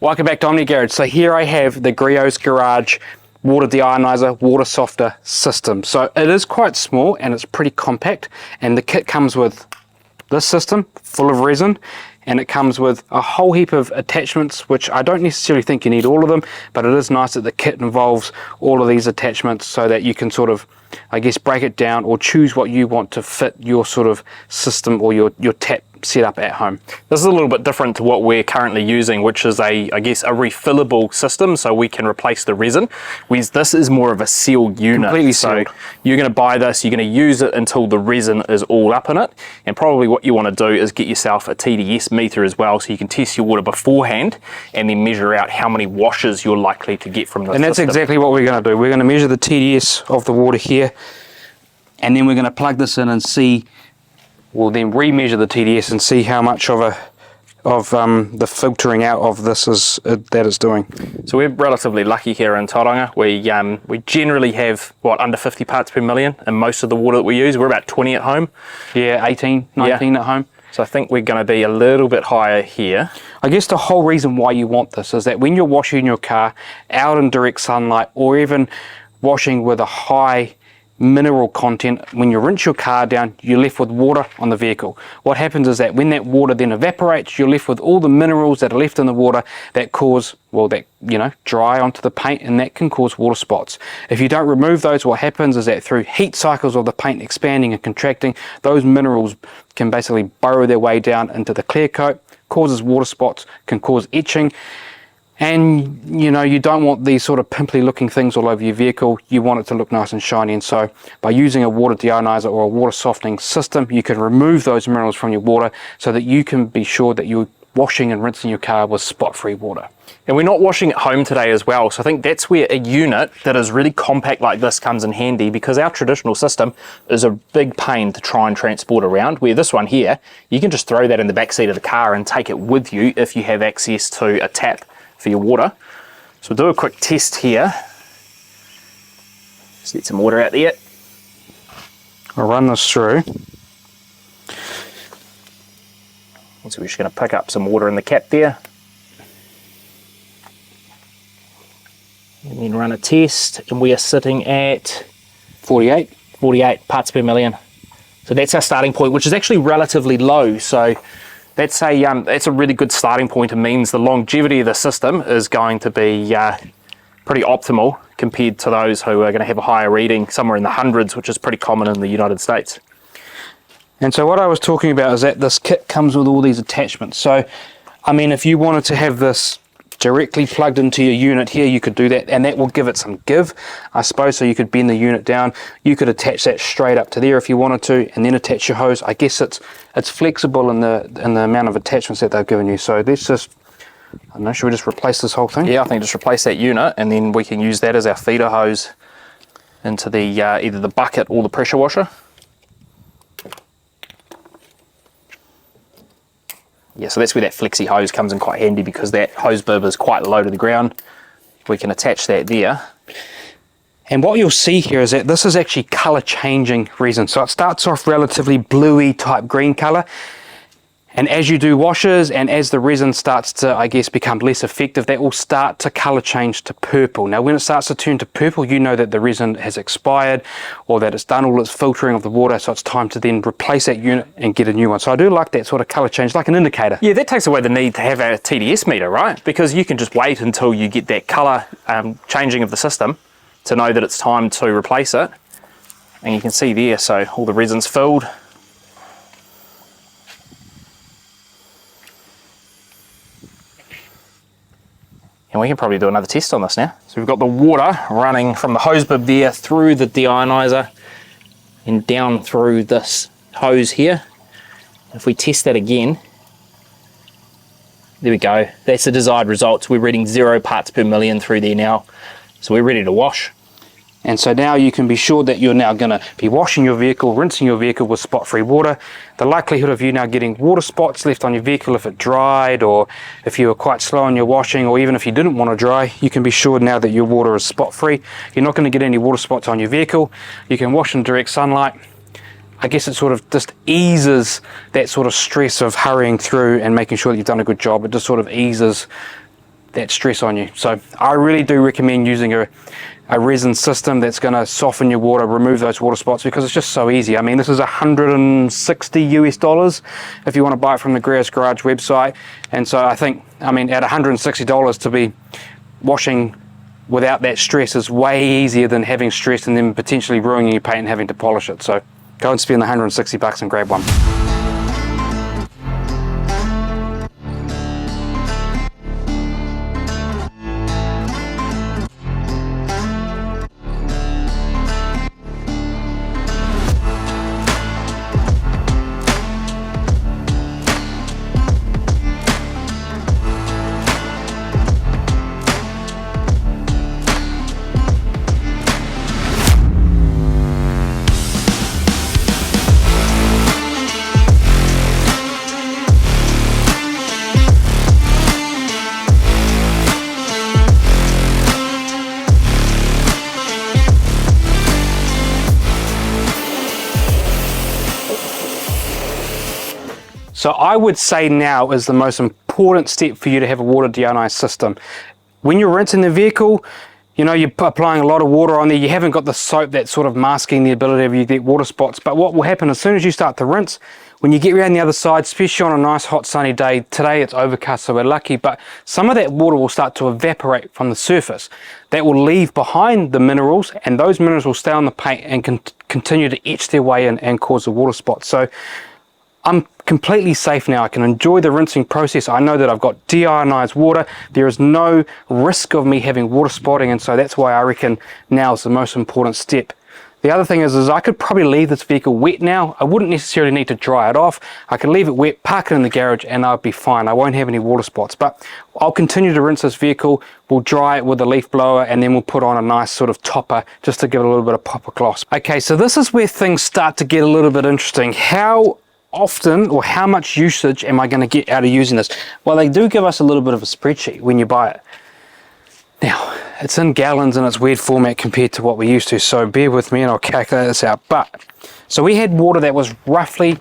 Welcome back to Omni Garage. So here I have the Griot Garage water deionizing, water softer system. So it is quite small and it's pretty compact, and the kit comes with this system full of resin, and it comes with a whole heap of attachments, which I don't necessarily think you need all of them, but it is nice that the kit involves all of these attachments so that you can sort of, I guess, break it down or choose what you want to fit your sort of system or your tap setup at home. This is a little bit different to what we're currently using, which is I guess a refillable system, so we can replace the resin, whereas this is more of a sealed unit. Completely sealed. So you're going to buy this, you're going to use it until the resin is all up in it, and probably what you want to do is get yourself a TDS meter as well, so you can test your water beforehand and then measure out how many washes you're likely to get from this And that's system. exactly what we're going to do. We're going to measure the TDS of the water here, and then we're going to plug this in and see. We'll then re-measure the TDS and see how much of the filtering out of this is that it's doing. So we're relatively lucky here in Tauranga. We generally have under 50 parts per million in most of the water that we use. We're about 20 at home. Yeah, 18, 19 at home. So I think we're going to be a little bit higher here. I guess the whole reason why you want this is that when you're washing your car out in direct sunlight, or even washing with a high mineral content, when you rinse your car down, you're left with water on the vehicle. What happens is that when that water then evaporates, you're left with all the minerals that are left in the water that cause, dry onto the paint, and that can cause water spots. If you don't remove those, what happens is that through heat cycles of the paint expanding and contracting, those minerals can basically burrow their way down into the clear coat, causes water spots, can cause etching. And you don't want these sort of pimply looking things all over your vehicle. You want it to look nice and shiny, and so by using a water deonizer or a water softening system, you can remove those minerals from your water so that you can be sure that you're washing and rinsing your car with spot-free water. And we're not washing at home today as well, so I think that's where a unit that is really compact like this comes in handy, because our traditional system is a big pain to try and transport around, where this one here, you can just throw that in the back seat of the car and take it with you if you have access to a tap for your water. So we'll do a quick test here. Just get some water out there. I'll run this through. So we're just going to pick up some water in the cap there. And then run a test, and we are sitting at 48 parts per million. So that's our starting point, which is actually relatively low. So that's a really good starting point. It means the longevity of the system is going to be pretty optimal compared to those who are going to have a higher reading, somewhere in the hundreds, which is pretty common in the United States. And so what I was talking about is that this kit comes with all these attachments. So, I mean, if you wanted to have this directly plugged into your unit here, you could do that, and that will give it some give, I suppose. So you could bend the unit down, you could attach that straight up to there if you wanted to, and then attach your hose. I guess it's flexible in the amount of attachments that they've given you. So let's just, I don't know, should we just replace this whole thing? Yeah, I think just replace that unit, and then we can use that as our feeder hose into the either the bucket or the pressure washer. Yeah, so that's where that flexi hose comes in quite handy, because that hose bib is quite low to the ground. We can attach that there. And what you'll see here is that this is actually color changing resin. So it starts off relatively bluey type green color. And as you do washes and as the resin starts to, I guess, become less effective, that will start to color change to purple. Now, when it starts to turn to purple, you know that the resin has expired, or that it's done all its filtering of the water, so it's time to then replace that unit and get a new one. So I do like that sort of color change, like an indicator. Yeah, that takes away the need to have a TDS meter, right? Because you can just wait until you get that color changing of the system to know that it's time to replace it. And you can see there, so all the resin's filled. And we can probably do another test on this now. So we've got the water running from the hose bib there through the deonizer and down through this hose here. If we test that again, there we go. That's the desired results. We're reading 0 parts per million through there now. So we're ready to wash. And so now you can be sure that you're now going to be washing your vehicle, rinsing your vehicle with spot-free water. The likelihood of you now getting water spots left on your vehicle if it dried, or if you were quite slow on your washing, or even if you didn't want to dry, you can be sure now that your water is spot-free. You're not going to get any water spots on your vehicle. You can wash in direct sunlight. I guess it sort of just eases that sort of stress of hurrying through and making sure that you've done a good job. It just sort of eases that stress on you. So I really do recommend using a resin system that's going to soften your water, remove those water spots, because it's just so easy. I mean, this is $160 if you want to buy it from the Karcher Garage website. And so I think, I mean, at $160 to be washing without that stress is way easier than having stress and then potentially ruining your paint and having to polish it. So go and spend the $160 and grab one. So I would say now is the most important step for you to have a water deionized system. When you're rinsing the vehicle, you know, you're applying a lot of water on there, you haven't got the soap that's sort of masking the ability of you to get water spots. But what will happen as soon as you start to rinse, when you get around the other side, especially on a nice hot sunny day, today it's overcast so we're lucky, but some of that water will start to evaporate from the surface. That will leave behind the minerals, and those minerals will stay on the paint and continue to etch their way in and cause the water spots. So I'm completely safe now. I can enjoy the rinsing process. I know that I've got deionized water. There is no risk of me having water spotting, and so that's why I reckon now is the most important step. The other thing is I could probably leave this vehicle wet now. I wouldn't necessarily need to dry it off. I can leave it wet, park it in the garage, and I'll be fine. I won't have any water spots, but I'll continue to rinse this vehicle. We'll dry it with a leaf blower, and then we'll put on a nice sort of topper just to give it a little bit of pop gloss. Okay, so this is where things start to get a little bit interesting. How often or how much usage am I going to get out of using this? Well, they do give us a little bit of a spreadsheet when you buy it. Now, it's in gallons and it's weird format compared to what we used to, so bear with me and I'll calculate this out. But so we had water that was roughly,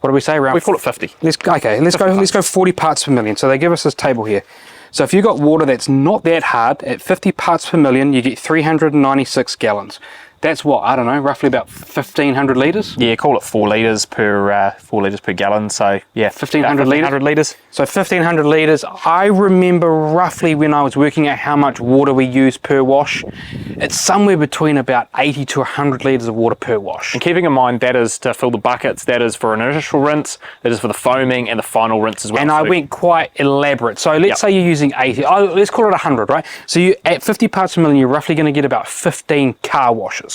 what do we say, around, we call it 50. Let's go 40 parts per million. So they give us this table here. So if you've got water that's not that hard, at 50 parts per million, you get 396 gallons. That's what, I don't know, roughly about 1,500 litres? Yeah, call it 4 litres per 4 litres per gallon. So yeah, 1,500 litres. So 1,500 litres. I remember roughly when I was working out how much water we use per wash, it's somewhere between about 80 to 100 litres of water per wash. And keeping in mind that is to fill the buckets, that is for an initial rinse, that is for the foaming and the final rinse as well. And I went quite elaborate. So let's say you're using 80, let's call it 100, right? So you at 50 parts per million, you're roughly going to get about 15 car washes.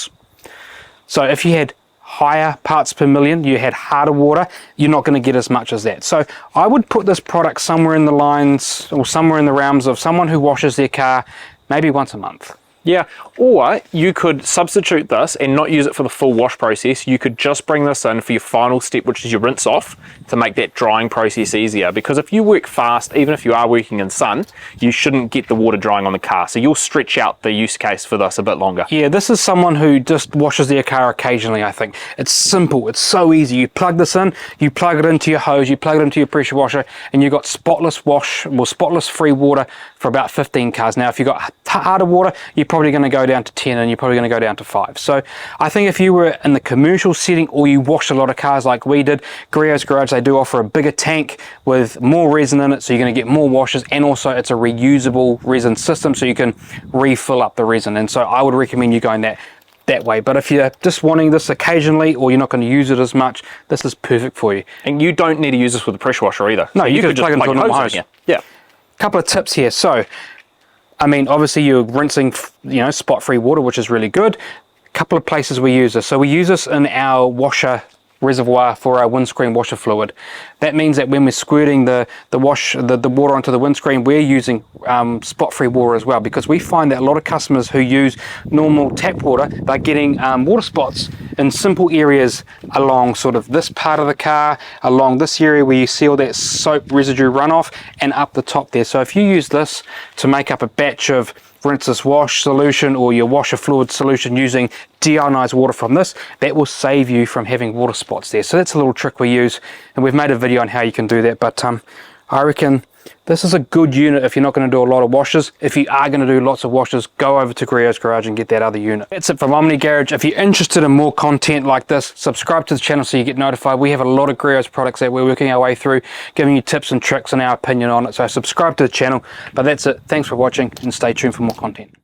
So if you had higher parts per million, you had harder water, you're not going to get as much as that. So I would put this product somewhere in the lines or somewhere in the realms of someone who washes their car maybe once a month. Yeah, or you could substitute this and not use it for the full wash process. You could just bring this in for your final step, which is your rinse off, to make that drying process easier. Because if you work fast, even if you are working in sun, you shouldn't get the water drying on the car. So you'll stretch out the use case for this a bit longer. Yeah, this is someone who just washes their car occasionally, I think. It's simple, it's so easy. You plug this in, you plug it into your hose, you plug it into your pressure washer, and you've got spotless wash, well, spotless free water for about 15 cars. Now, if you've got harder water, you're probably going to go down to 10 and you're probably going to go down to 5. So I think if you were in the commercial setting or you washed a lot of cars like we did, Karcher Garage, they do offer a bigger tank with more resin in it, so you're going to get more washes, and also it's a reusable resin system, so you can refill up the resin. And so I would recommend you going that way. But if you're just wanting this occasionally or you're not going to use it as much, this is perfect for you. And you don't need to use this with a pressure washer either. No, so you could plug it into a normal hose. Yeah. Couple of tips here. So I mean, obviously you're rinsing, you know, spot-free water, which is really good. A couple of places we use this. So we use this in our washer reservoir for our windscreen washer fluid. That means that when we're squirting the water onto the windscreen, we're using spot-free water as well, because we find that a lot of customers who use normal tap water, they're getting water spots in simple areas along sort of this part of the car, along this area where you see all that soap residue runoff, and up the top there. So if you use this to make up a batch of rinse this wash solution or your washer fluid solution using deionized water from this, that will save you from having water spots there. So that's a little trick we use, and we've made a video on how you can do that. But I reckon This is a good unit if you're not going to do a lot of washes. If you are going to do lots of washes, go over to Griot's Garage and get that other unit. That's it from Omni Garage. If you're interested in more content like this, subscribe to the channel so you get notified. We have a lot of Griot's products that we're working our way through, giving you tips and tricks and our opinion on it. So subscribe to the channel. But that's it. Thanks for watching and stay tuned for more content.